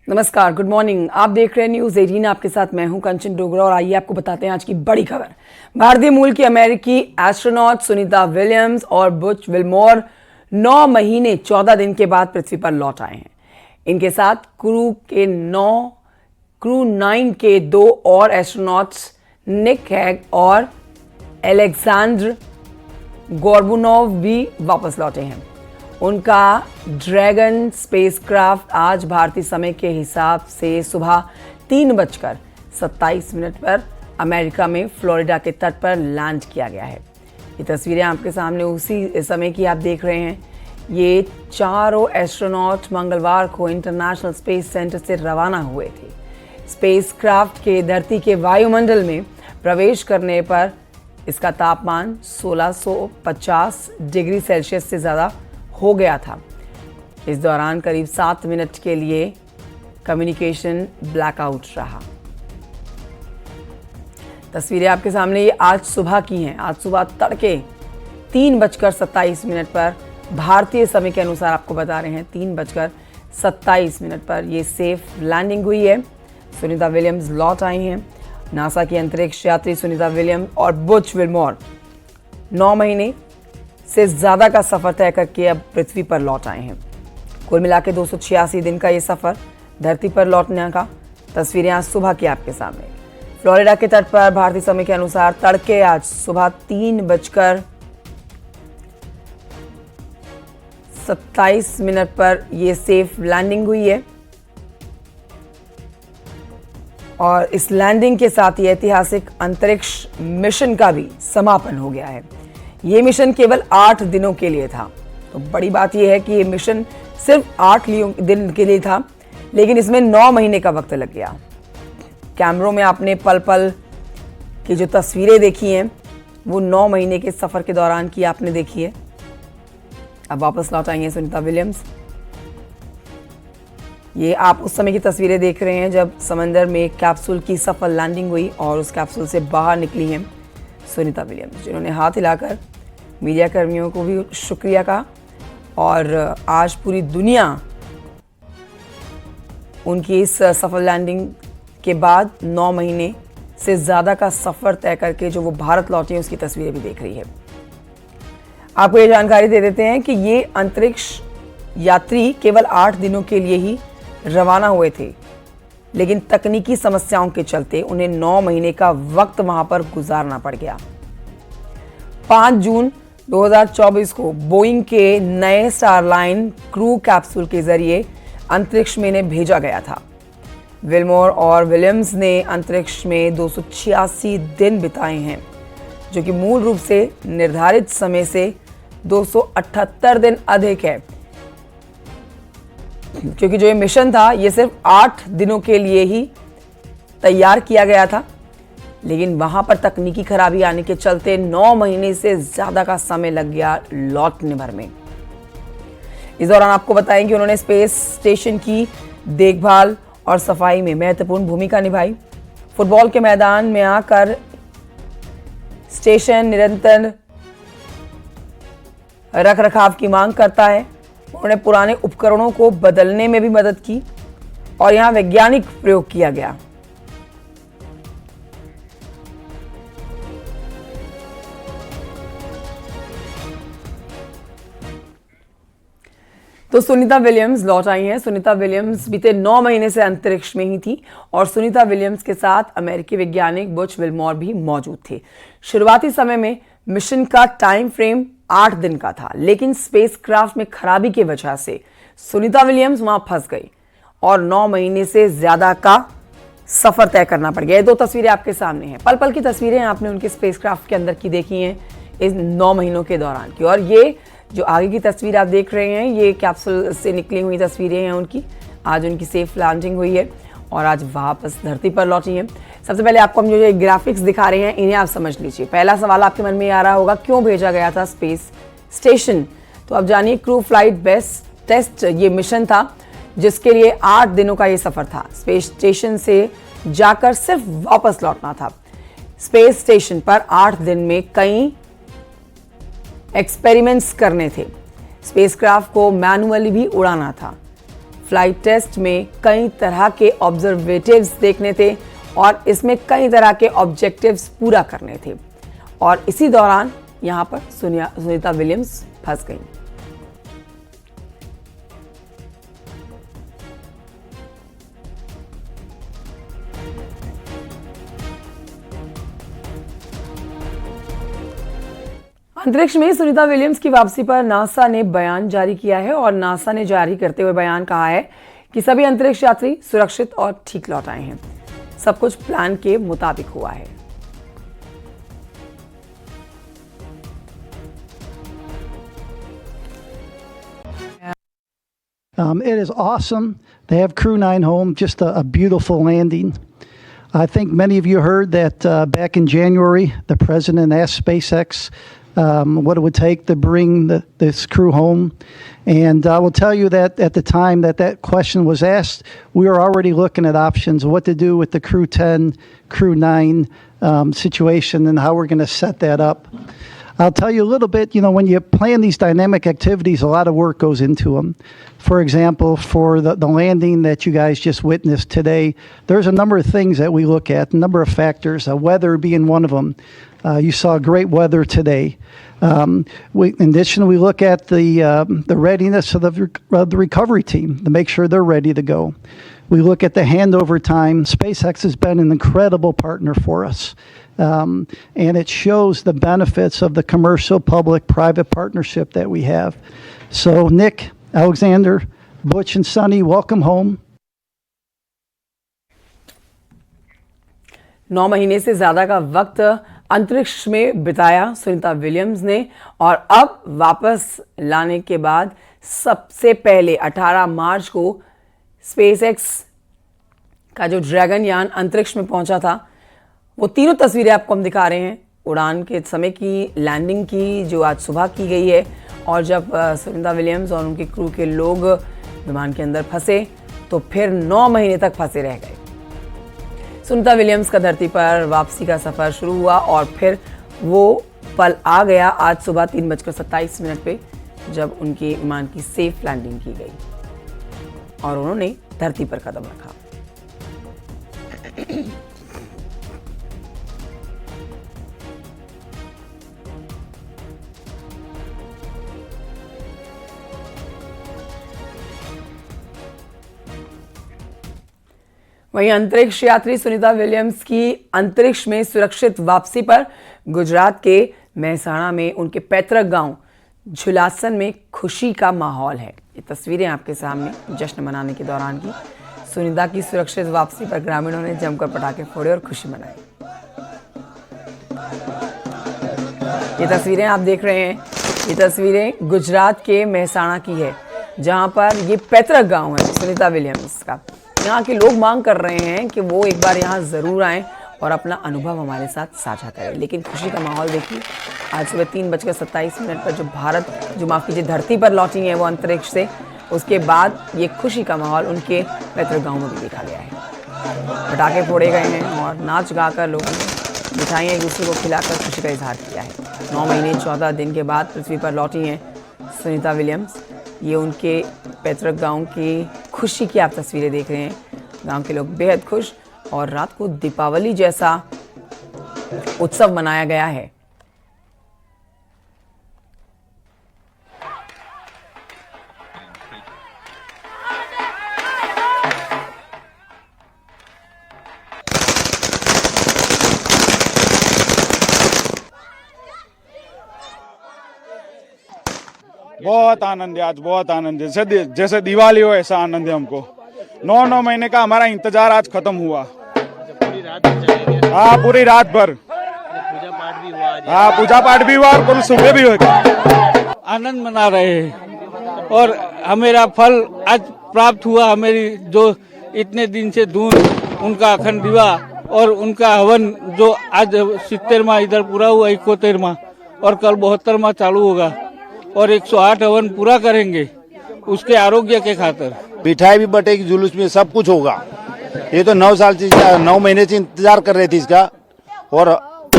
नमस्कार, good morning. आप देख रहे हैं न्यूज़ 18। आपके साथ मैं हूं कंचन डोगरा और आइए आपको बताते हैं आज की बड़ी खबर। भारतीय मूल की अमेरिकी एस्ट्रोनॉट सुनीता विलियम्स और बुच विल्मोर 9 महीने 14 दिन के बाद पृथ्वी पर लौट आए हैं। इनके साथ क्रू 9 के 2 और एस्ट्रोनॉट्स निक हैग और एलेक्जेंडर गोर्बुनोव भी वापस लौटे हैं। उनका ड्रैगन स्पेसक्राफ्ट आज भारतीय समय के हिसाब से सुबह 3:27 पर अमेरिका में फ्लोरिडा के तट पर लैंड किया गया है। ये तस्वीरें आपके सामने उसी समय की आप देख रहे हैं। ये चारों एस्ट्रोनॉट मंगलवार को इंटरनेशनल स्पेस सेंटर से रवाना हुए थे। स्पेसक्राफ्ट के धरती के वायुमंडल में प्रवेश करने पर इसका तापमान 1650 डिग्री सेल्सियस से ज़्यादा हो गया था। इस दौरान करीब 7 मिनट के लिए कम्युनिकेशन ब्लैकआउट रहा। तस्वीरें आपके सामने ये आज सुबह की हैं। आज सुबह तड़के 3:27 पर भारतीय समय के अनुसार आपको बता रहे हैं 3:27 पर ये सेफ लैंडिंग हुई है। सुनीता विलियम्स लौट आई हैं। नासा की अंतरिक्ष यात्री सुनीता विलियम्स और बुच विल्मोर 9 महीने से ज़्यादा का सफ़र तय करके अब पृथ्वी पर लौट आए हैं। कुल मिला के 286 दिन का ये सफ़र धरती पर लौटने का तस्वीरें आज सुबह की आपके सामने। फ्लोरिडा के तट पर भारतीय समय के अनुसार तड़के आज सुबह 3:27 पर यह सेफ लैंडिंग हुई है और इस लैंडिंग के साथ ये ऐतिहासिक अंतरिक्ष मिशन का भी समापन हो गया है। ये मिशन केवल 8 दिनों के लिए था। तो बड़ी बात यह है कि ये मिशन सिर्फ 8 दिन के लिए था, लेकिन इसमें 9 महीने का वक्त लग गया। कैमरों में आपने पल पल की जो तस्वीरें देखी हैं वो 9 महीने के सफ़र के दौरान की आपने देखी है। अब वापस लौट आई हैं सुनीता विलियम्स। ये आप उस समय की तस्वीरें देख रहे हैं जब समंदर में एक कैप्सूल की सफल लैंडिंग हुई और उस कैप्सूल से बाहर निकली हैं सुनीता विलियम्स, जिन्होंने हाथ हिलाकर मीडिया कर्मियों को भी शुक्रिया कहा। और आज पूरी दुनिया उनकी इस सफल लैंडिंग के बाद 9 महीने से ज़्यादा का सफ़र तय करके जो वो भारत लौटे हैं उसकी तस्वीरें भी देख रही है। आपको ये जानकारी दे देते हैं कि ये अंतरिक्ष यात्री केवल 8 दिनों के लिए ही रवाना हुए थे, लेकिन तकनीकी समस्याओं के चलते उन्हें 9 महीने का वक्त वहां पर गुजारना पड़ गया। 5 जून 2024 को बोइंग के नए स्टारलाइन क्रू कैप्सूल के जरिए अंतरिक्ष में इन्हें भेजा गया था। विल्मोर और विलियम्स ने अंतरिक्ष में 286 दिन बिताए हैं, जो कि मूल रूप से निर्धारित समय से 278 दिन अधिक है, क्योंकि जो ये मिशन था ये सिर्फ 8 दिनों के लिए ही तैयार किया गया था, लेकिन वहां पर तकनीकी खराबी आने के चलते 9 महीने से ज़्यादा का समय लग गया लौटने भर में। इस दौरान आपको बताएं कि उन्होंने स्पेस स्टेशन की देखभाल और सफाई में महत्वपूर्ण भूमिका निभाई। फुटबॉल के मैदान में आकर स्टेशन निरंतर रखरखाव की मांग करता है। उन्होंने पुराने उपकरणों को बदलने में भी मदद की और यहां वैज्ञानिक प्रयोग किया गया। तो सुनीता विलियम्स लौट आई हैं। सुनीता विलियम्स बीते 9 महीने से अंतरिक्ष में ही थी और सुनीता विलियम्स के साथ अमेरिकी वैज्ञानिक बुच विल्मोर भी मौजूद थे। शुरुआती समय में मिशन का टाइम फ्रेम 8 दिन का था, लेकिन स्पेसक्राफ्ट में खराबी की वजह से सुनीता विलियम्स वहां फंस गई और 9 महीने से ज्यादा का सफर तय करना पड़ गया। ये 2 तस्वीरें आपके सामने हैं। पल पल की तस्वीरें आपने उनके स्पेसक्राफ्ट के अंदर की देखी हैं इस 9 महीनों के दौरान की। और ये जो आगे की तस्वीर आप देख रहे हैं ये कैप्सूल से निकली हुई तस्वीरें हैं उनकी। आज उनकी सेफ लैंडिंग हुई है और आज वापस धरती पर लौटी हैं। सबसे पहले आपको हम जो ये ग्राफिक्स दिखा रहे हैं इन्हें आप समझ लीजिए। पहला सवाल आपके मन में आ रहा होगा क्यों भेजा गया था स्पेस स्टेशन। तो अब जानिए क्रू फ्लाइट बेस्ट टेस्ट ये मिशन था जिसके लिए 8 दिनों का ये सफर था। स्पेस स्टेशन से जाकर सिर्फ वापस लौटना था। स्पेस स्टेशन पर 8 दिन में कई एक्सपेरिमेंट्स करने थे। स्पेसक्राफ्ट को मैनुअली भी उड़ाना था। फ्लाइट टेस्ट में कई तरह के ऑब्जर्वेटिव्स देखने थे और इसमें कई तरह के ऑब्जेक्टिव्स पूरा करने थे और इसी दौरान यहाँ पर सुनीता विलियम्स फंस गई। अंतरिक्ष में सुनीता विलियम्स की वापसी पर नासा ने बयान जारी किया है और नासा ने जारी करते हुए बयान कहा है कि सभी अंतरिक्ष यात्री सुरक्षित और ठीक लौट आए हैं। सब कुछ प्लान के मुताबिक हुआ है। It is awesome to have Crew 9 home, just a beautiful landing. I think many of you heard that back in January, the president asked SpaceX what it would take to bring this crew home. And I will tell you that at the time that question was asked, we were already looking at options of what to do with the Crew 10, Crew 9 situation and how we're going to set that up. I'll tell you a little bit, when you plan these dynamic activities, a lot of work goes into them. For example, for the landing that you guys just witnessed today, there's a number of things that we look at, a number of factors, weather being one of them. You saw great weather today. In addition, we look at the readiness of the recovery team to make sure they're ready to go. We look at the handover time. SpaceX has been an incredible partner for us. And it shows the benefits of the commercial public-private partnership that we have. So Nick, Alexander, Butch and Sunny, welcome home. 9 महीने से ज्यादा का वक्त अंतरिक्ष में बिताया Sunita Williams ने और अब वापस लाने के बाद सबसे पहले 18 मार्च को स्पेसएक्स का जो ड्रैगन यान अंतरिक्ष में पहुंचा था, वो तीनों तस्वीरें आपको हम दिखा रहे हैं उड़ान के समय की, लैंडिंग की जो आज सुबह की गई है और जब सुनीता विलियम्स और उनके क्रू के लोग विमान के अंदर फंसे तो फिर 9 महीने तक फंसे रह गए। सुनीता विलियम्स का धरती पर वापसी का सफर शुरू हुआ और फिर वो पल आ गया आज सुबह 3:27 पे जब उनके विमान की सेफ लैंडिंग की गई और उन्होंने धरती पर कदम रखा। वहीं अंतरिक्ष यात्री सुनीता विलियम्स की अंतरिक्ष में सुरक्षित वापसी पर गुजरात के मेहसाणा में उनके पैतृक गांव झुलासन में खुशी का माहौल है। ये तस्वीरें आपके सामने जश्न मनाने के दौरान की। सुनीता की सुरक्षित वापसी पर ग्रामीणों ने जमकर पटाखे फोड़े और खुशी मनाई। ये तस्वीरें आप देख रहे हैं, ये तस्वीरें गुजरात के मेहसाणा की है जहां पर ये पैतृक गांव है सुनीता विलियम्स का। यहाँ के लोग मांग कर रहे हैं कि वो एक बार यहाँ ज़रूर आएँ और अपना अनुभव हमारे साथ साझा करें। लेकिन खुशी का माहौल देखिए, आज सुबह 3:27 पर जो माफ़ कीजिए धरती पर लौटी हैं वो अंतरिक्ष से, उसके बाद ये खुशी का माहौल उनके पैतृक गाँव में भी देखा गया है। पटाखे फोड़े गए हैं और नाच गाकर लोगों ने मिठाइयाँ एक दूसरे को खिलाकर खुशी का इजहार किया है। 9 महीने 14 दिन के बाद पृथ्वी पर लौटी हैं सुनीता विलियम्स। ये उनके पैतृक गांव की खुशी की आप तस्वीरें देख रहे हैं। गांव के लोग बेहद खुश और रात को दीपावली जैसा उत्सव मनाया गया है। बहुत आनंद है, आज बहुत आनंद है। जैसे दिवाली हो ऐसा आनंद है हमको। 9 महीने का हमारा इंतजार आज खत्म हुआ। हाँ, पूरी रात भर पूजा पाठ भी हुआ और कल सुबह भी होगा। आनंद मना रहे हैं और हमेरा फल आज प्राप्त हुआ। हमारी जो इतने दिन से दूर उनका अखंड दिवा और उनका हवन जो आज 70वां इधर पूरा हुआ, 71वां और कल 72वां चालू होगा और 108 हवन पूरा करेंगे उसके आरोग्य के खातिर। मिठाई भी बटेगी, जुलूस में सब कुछ होगा। ये तो 9 महीने से इंतजार कर रहे थे इसका और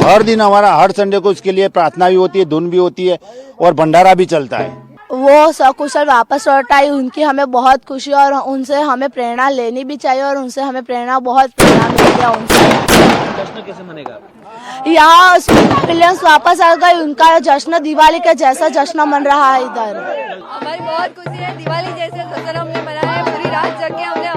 हर दिन हमारा हर संडे को इसके लिए प्रार्थना भी होती है, धुन भी होती है और भंडारा भी चलता है। वो सकुशल वापस लौट आई, उनकी हमें बहुत खुशी और उनसे हमें प्रेरणा लेनी भी चाहिए और उनसे हमें बहुत प्रेरणा मिलती है उनसे। जश्न कैसे मनेगा? यहाँ सुनीता विलियम्स वापस आ गई, उनका जश्न दिवाली के जैसा जश्न मन रहा है इधर। हमारी बहुत खुशी है, दिवाली जैसे जश्न हमने मनाया है, पूरी रात जग के हमने